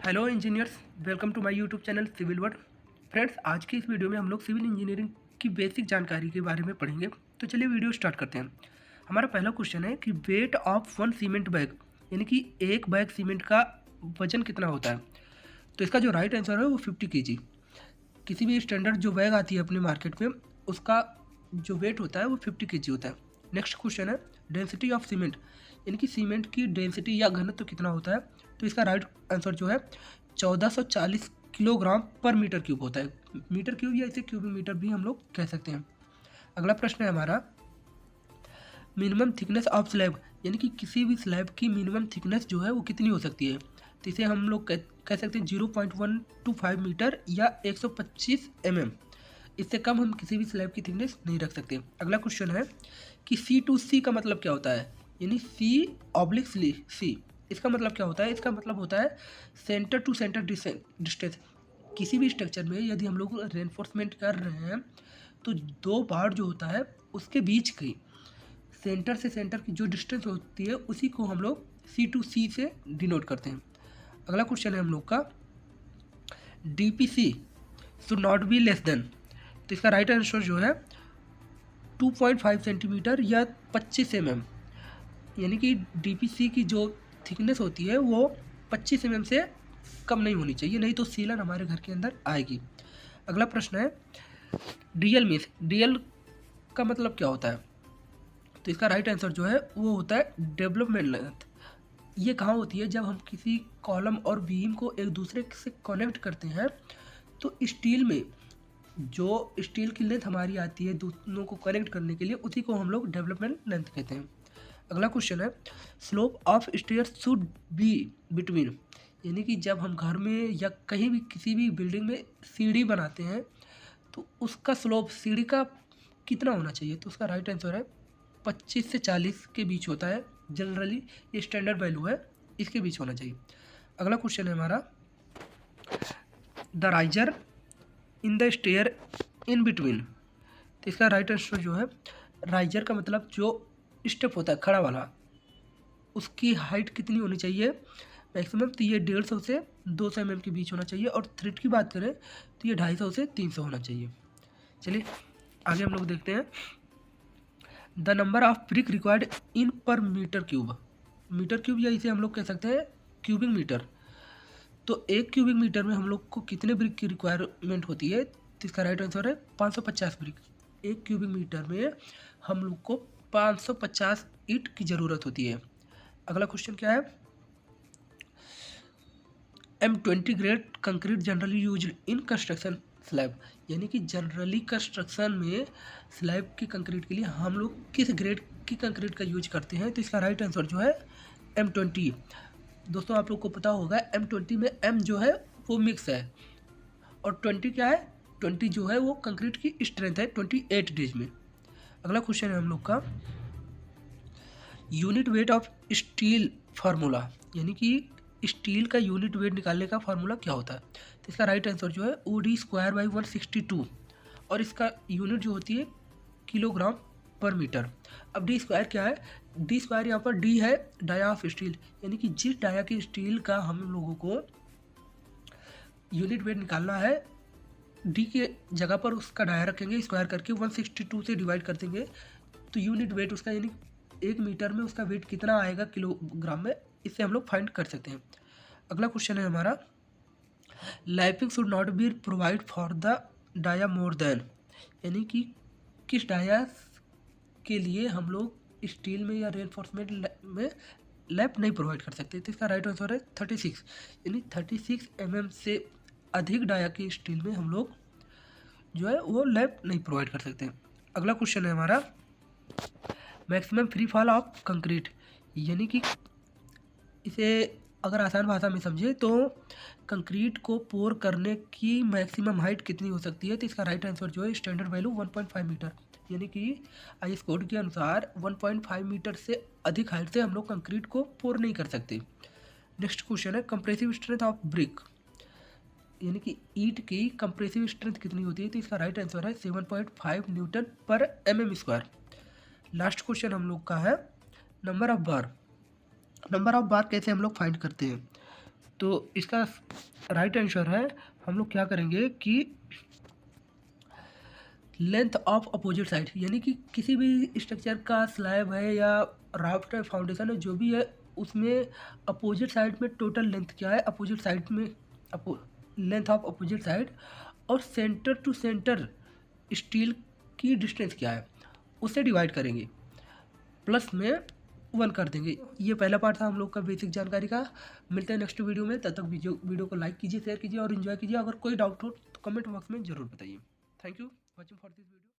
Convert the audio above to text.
Hello engineers, welcome to my YouTube channel civil word. Friends, आज की इस video में हम लोग सिविल इंजीनियरिंग की बेसिक जानकारी के बारे में पढ़ेंगे। तो चलिए वीडियो स्टार्ट करते हैं। हमारा पहला क्वेश्चन है कि weight of one cement bag, यानी कि एक बैग सीमेंट का वजन कितना होता है। तो इसका जो राइट आंसर है वो 50 kg। किसी भी स्टैंडर्ड जो बैग आती है अपने मार्केट में, उसका जो वेट होता है वो 50 kg होता है। नेक्स्ट क्वेश्चन है डेंसिटी ऑफ सीमेंट, यानी कि सीमेंट की डेंसिटी या घनत्व कितना होता है। तो इसका राइट आंसर जो है 1440 किलोग्राम पर मीटर क्यूब होता है। मीटर क्यूब या इसे क्यूबिक मीटर भी हम लोग कह सकते हैं। अगला प्रश्न है हमारा मिनिमम थिकनेस ऑफ स्लैब, यानी कि किसी भी स्लैब की मिनिमम थिकनेस जो है वो कितनी हो सकती है। तो इसे हम लोग कह सकते हैं 0.125 मीटर या 125 mm। इससे कम हम किसी भी स्लैब की थिकनेस नहीं रख सकते। अगला क्वेश्चन है कि सी टू सी का मतलब क्या होता है, यानी C/सी इसका मतलब क्या होता है। इसका मतलब होता है सेंटर टू सेंटर डिस्टेंस। किसी भी स्ट्रक्चर में यदि हम लोग रेनफोर्समेंट कर रहे हैं तो दो पार्ट जो होता है उसके बीच की सेंटर से सेंटर की जो डिस्टेंस होती है उसी को हम लोग C/सी से डिनोट करते हैं। अगला क्वेश्चन है हम लोग का DPC should not be less than. तो इसका राइट आंसर जो है 2.5 सेंटीमीटर या 25 mm, यानी कि DPC की जो थिकनेस होती है वो 25 mm से कम नहीं होनी चाहिए, नहीं तो सीलन हमारे घर के अंदर आएगी। अगला प्रश्न है DL मीन्स, DL का मतलब क्या होता है। तो इसका राइट आंसर जो है वो होता है डेवलपमेंट लेंथ। ये कहाँ होती है, जब हम किसी कॉलम और बीम को एक दूसरे से कनेक्ट करते हैं तो स्टील में जो स्टील की लेंथ हमारी आती है दोनों को कनेक्ट करने के लिए, उसी को हम लोग डेवलपमेंट लेंथ कहते हैं। अगला क्वेश्चन है slope of stair should be between, यानी कि जब हम घर में या कहीं भी किसी भी बिल्डिंग में सीढ़ी बनाते हैं तो उसका स्लोप सीढ़ी का कितना होना चाहिए। तो उसका राइट आंसर है 25 से 40 के बीच होता है। जनरली ये स्टैंडर्ड वैल्यू है, इसके बीच होना चाहिए। अगला क्वेश्चन है हमारा the riser in the stair in between. तो इसका राइट आंसर जो है राइजर का मतलब जो स्टेप होता है खड़ा वाला, उसकी हाइट कितनी होनी चाहिए मैक्सिमम। तो ये 150 से 200 mm के बीच होना चाहिए। और थ्रेड की बात करें तो ये 250 से 300 होना चाहिए। चलिए आगे हम लोग देखते हैं the number of brick required in पर मीटर क्यूब। मीटर क्यूब या इसे हम लोग कह सकते हैं क्यूबिक मीटर। तो एक क्यूबिक मीटर में हम लोग को कितने ब्रिक की रिक्वायरमेंट होती है। तो इसका राइट आंसर है 550 ब्रिक। एक क्यूबिक मीटर में हम लोग को 550 ईंट की ज़रूरत होती है। अगला क्वेश्चन क्या है M20 grade concrete generally use in construction slab, यानी कि जनरली कंस्ट्रक्शन में स्लैब की कंक्रीट के लिए हम लोग किस ग्रेड की कंक्रीट का यूज करते हैं। तो इसका राइट आंसर जो है M20। दोस्तों आप लोग को पता होगा M20 में M जो है वो मिक्स है और 20 क्या है, 20 जो है वो कंक्रीट की स्ट्रेंथ है 28 डेज में। अगला क्वेश्चन है हम लोग का unit weight of steel formula, यानी कि स्टील का यूनिट वेट निकालने का फार्मूला क्या होता है। तो इसका राइट आंसर जो है OD²/162 और इसका यूनिट जो होती है किलोग्राम पर मीटर। अब D स्क्वायर क्या है, D स्क्वायर यहाँ पर D है डाया ऑफ स्टील, यानी कि जिस डाया की स्टील का हम लोगों को यूनिट वेट निकालना है, D के जगह पर उसका डाया रखेंगे, स्क्वायर करके 162 से डिवाइड कर देंगे तो यूनिट वेट उसका, यानी 1 मीटर में उसका वेट कितना आएगा किलोग्राम में, इससे हम लोग फाइंड कर सकते हैं। अगला क्वेश्चन है हमारा लाइपिंग should not be provide for the डाया मोर देन, यानी कि किस डाया के लिए हम लोग स्टील में या रेनफोर्समेंट में लैप नहीं प्रोवाइड कर सकते। तो इसका राइट आंसर है 36, यानी 36 mm से अधिक डाया की स्टील में हम लोग जो है वो लैप नहीं प्रोवाइड कर सकते। अगला क्वेश्चन है हमारा maximum free fall of concrete, यानी कि इसे अगर आसान भाषा में समझे तो कंक्रीट को पोर करने की मैक्सिमम हाइट कितनी हो सकती है। तो इसका राइट आंसर जो है स्टैंडर्ड वैल्यू 1.5 मीटर, यानी कि IS कोड के अनुसार 1.5 मीटर से अधिक हाइट से हम लोग कंक्रीट को पोर नहीं कर सकते। नेक्स्ट क्वेश्चन है कंप्रेसिव स्ट्रेंथ ऑफ ब्रिक, यानी कि ईंट की कंप्रेसिव स्ट्रेंथ कितनी होती है। तो इसका राइट आंसर है 7.5 न्यूटन पर mm²। लास्ट क्वेश्चन हम लोग का है number of bar. Number of बार कैसे हम लोग फाइंड करते हैं। तो इसका राइट आंसर है, हम लोग क्या करेंगे कि लेंथ ऑफ अपोजिट साइड, यानी कि किसी भी स्ट्रक्चर का स्लैब है या राफ्ट है, फाउंडेशन है, जो भी है, उसमें अपोजिट साइड में टोटल लेंथ क्या है, अपोजिट साइड में लेंथ ऑफ अपोजिट साइड, और सेंटर टू सेंटर स्टील की डिस्टेंस क्या है, उससे डिवाइड करेंगे, प्लस में 1 कर देंगे। ये पहला पार्ट था हम लोग का बेसिक जानकारी का। मिलते हैं नेक्स्ट वीडियो में, तब तक वीडियो को लाइक कीजिए, शेयर कीजिए और इन्जॉय कीजिए। अगर कोई डाउट हो तो कमेंट बॉक्स में ज़रूर बताइए। Thank you watching for this video.